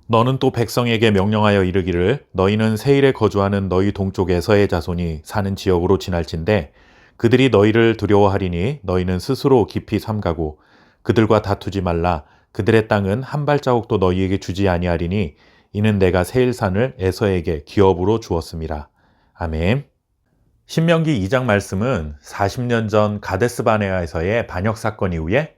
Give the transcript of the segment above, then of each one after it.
너는 또 백성에게 명령하여 이르기를 너희는 세일에 거주하는 너희 동쪽 에서의 자손이 사는 지역으로 지날진대 그들이 너희를 두려워하리니 너희는 스스로 깊이 삼가고 그들과 다투지 말라. 그들의 땅은 한 발자국도 너희에게 주지 아니하리니 이는 내가 세일산을 에서에게 기업으로 주었음이라. 아멘. 신명기 2장 말씀은 40년 전 가데스 바네아에서의 반역 사건 이후에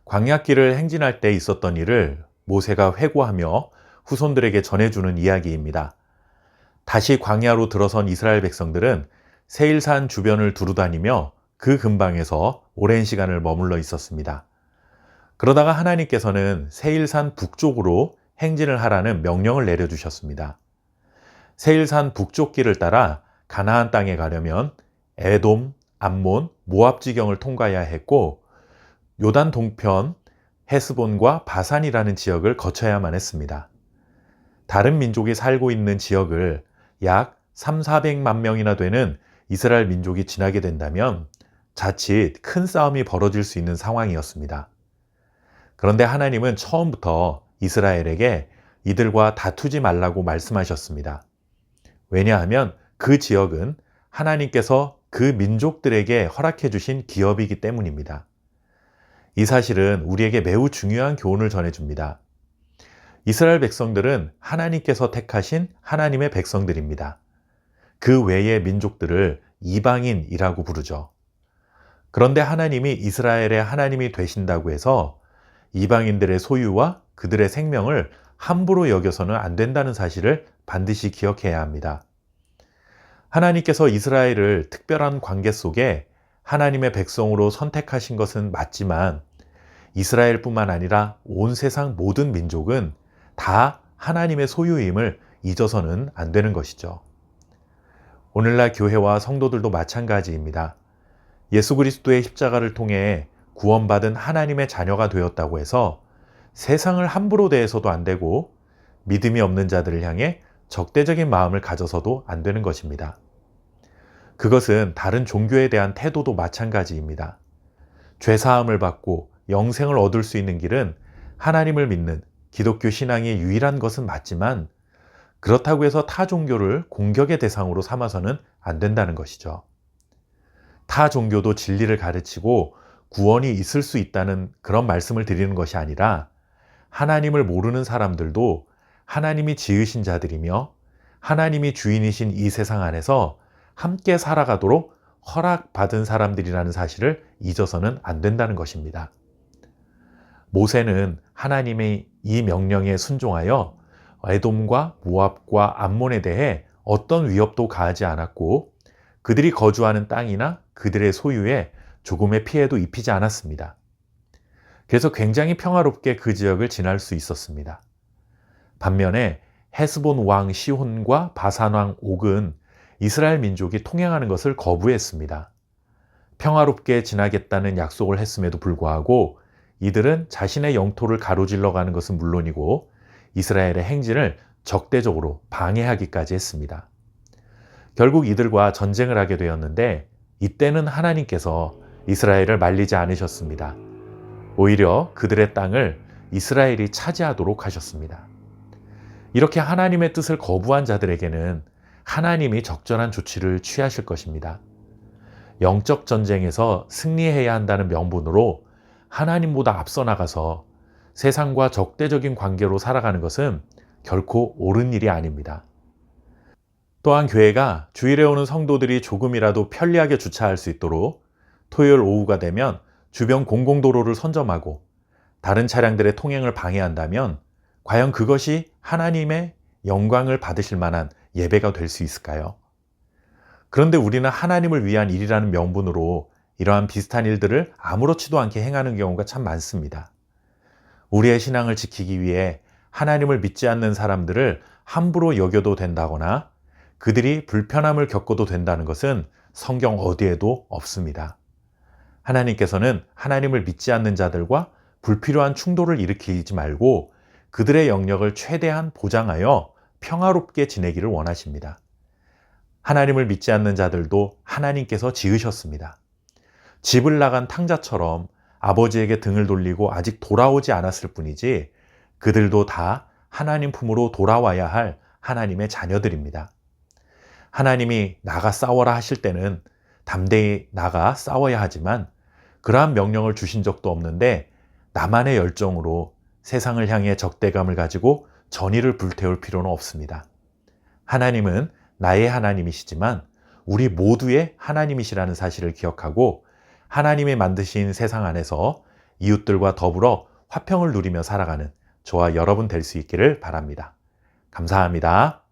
광야길을 행진할 때 있었던 일을 모세가 회고하며 후손들에게 전해주는 이야기입니다. 다시 광야로 들어선 이스라엘 백성들은 세일산 주변을 두루다니며 그 근방에서 오랜 시간을 머물러 있었습니다. 그러다가 하나님께서는 세일산 북쪽으로 행진을 하라는 명령을 내려주셨습니다. 세일산 북쪽 길을 따라 가나안 땅에 가려면 에돔, 암몬, 모압 지경을 통과해야 했고 요단 동편 헤스본과 바산이라는 지역을 거쳐야만 했습니다. 다른 민족이 살고 있는 지역을 약 3,400만 명이나 되는 이스라엘 민족이 지나게 된다면 자칫 큰 싸움이 벌어질 수 있는 상황이었습니다. 그런데 하나님은 처음부터 이스라엘에게 이들과 다투지 말라고 말씀하셨습니다. 왜냐하면 그 지역은 하나님께서 그 민족들에게 허락해 주신 기업이기 때문입니다. 이 사실은 우리에게 매우 중요한 교훈을 전해줍니다. 이스라엘 백성들은 하나님께서 택하신 하나님의 백성들입니다. 그 외의 민족들을 이방인이라고 부르죠. 그런데 하나님이 이스라엘의 하나님이 되신다고 해서 이방인들의 소유와 그들의 생명을 함부로 여겨서는 안 된다는 사실을 반드시 기억해야 합니다. 하나님께서 이스라엘을 특별한 관계 속에 하나님의 백성으로 선택하신 것은 맞지만 이스라엘뿐만 아니라 온 세상 모든 민족은 다 하나님의 소유임을 잊어서는 안 되는 것이죠. 오늘날 교회와 성도들도 마찬가지입니다. 예수 그리스도의 십자가를 통해 구원받은 하나님의 자녀가 되었다고 해서 세상을 함부로 대해서도 안 되고 믿음이 없는 자들을 향해 적대적인 마음을 가져서도 안 되는 것입니다. 그것은 다른 종교에 대한 태도도 마찬가지입니다. 죄사함을 받고 영생을 얻을 수 있는 길은 하나님을 믿는 기독교 신앙의 유일한 것은 맞지만 그렇다고 해서 타 종교를 공격의 대상으로 삼아서는 안 된다는 것이죠. 타 종교도 진리를 가르치고 구원이 있을 수 있다는 그런 말씀을 드리는 것이 아니라 하나님을 모르는 사람들도 하나님이 지으신 자들이며 하나님이 주인이신 이 세상 안에서 함께 살아가도록 허락받은 사람들이라는 사실을 잊어서는 안 된다는 것입니다. 모세는 하나님의 이 명령에 순종하여 에돔과 모압과 암몬에 대해 어떤 위협도 가하지 않았고 그들이 거주하는 땅이나 그들의 소유에 조금의 피해도 입히지 않았습니다. 그래서 굉장히 평화롭게 그 지역을 지날 수 있었습니다. 반면에 헤스본 왕 시혼과 바산 왕 옥은 이스라엘 민족이 통행하는 것을 거부했습니다. 평화롭게 지나겠다는 약속을 했음에도 불구하고 이들은 자신의 영토를 가로질러 가는 것은 물론이고 이스라엘의 행진을 적대적으로 방해하기까지 했습니다. 결국 이들과 전쟁을 하게 되었는데 이때는 하나님께서 이스라엘을 말리지 않으셨습니다. 오히려 그들의 땅을 이스라엘이 차지하도록 하셨습니다. 이렇게 하나님의 뜻을 거부한 자들에게는 하나님이 적절한 조치를 취하실 것입니다. 영적 전쟁에서 승리해야 한다는 명분으로 하나님보다 앞서 나가서 세상과 적대적인 관계로 살아가는 것은 결코 옳은 일이 아닙니다. 또한 교회가 주일에 오는 성도들이 조금이라도 편리하게 주차할 수 있도록 토요일 오후가 되면 주변 공공도로를 선점하고 다른 차량들의 통행을 방해한다면 과연 그것이 하나님의 영광을 받으실 만한 예배가 될 수 있을까요? 그런데 우리는 하나님을 위한 일이라는 명분으로 이러한 비슷한 일들을 아무렇지도 않게 행하는 경우가 참 많습니다. 우리의 신앙을 지키기 위해 하나님을 믿지 않는 사람들을 함부로 여겨도 된다거나 그들이 불편함을 겪어도 된다는 것은 성경 어디에도 없습니다. 하나님께서는 하나님을 믿지 않는 자들과 불필요한 충돌을 일으키지 말고 그들의 영역을 최대한 보장하여 평화롭게 지내기를 원하십니다. 하나님을 믿지 않는 자들도 하나님께서 지으셨습니다. 집을 나간 탕자처럼 아버지에게 등을 돌리고 아직 돌아오지 않았을 뿐이지 그들도 다 하나님 품으로 돌아와야 할 하나님의 자녀들입니다. 하나님이 나가 싸워라 하실 때는 담대히 나가 싸워야 하지만 그러한 명령을 주신 적도 없는데 나만의 열정으로 세상을 향해 적대감을 가지고 전의를 불태울 필요는 없습니다. 하나님은 나의 하나님이시지만 우리 모두의 하나님이시라는 사실을 기억하고 하나님이 만드신 세상 안에서 이웃들과 더불어 화평을 누리며 살아가는 저와 여러분 될 수 있기를 바랍니다. 감사합니다.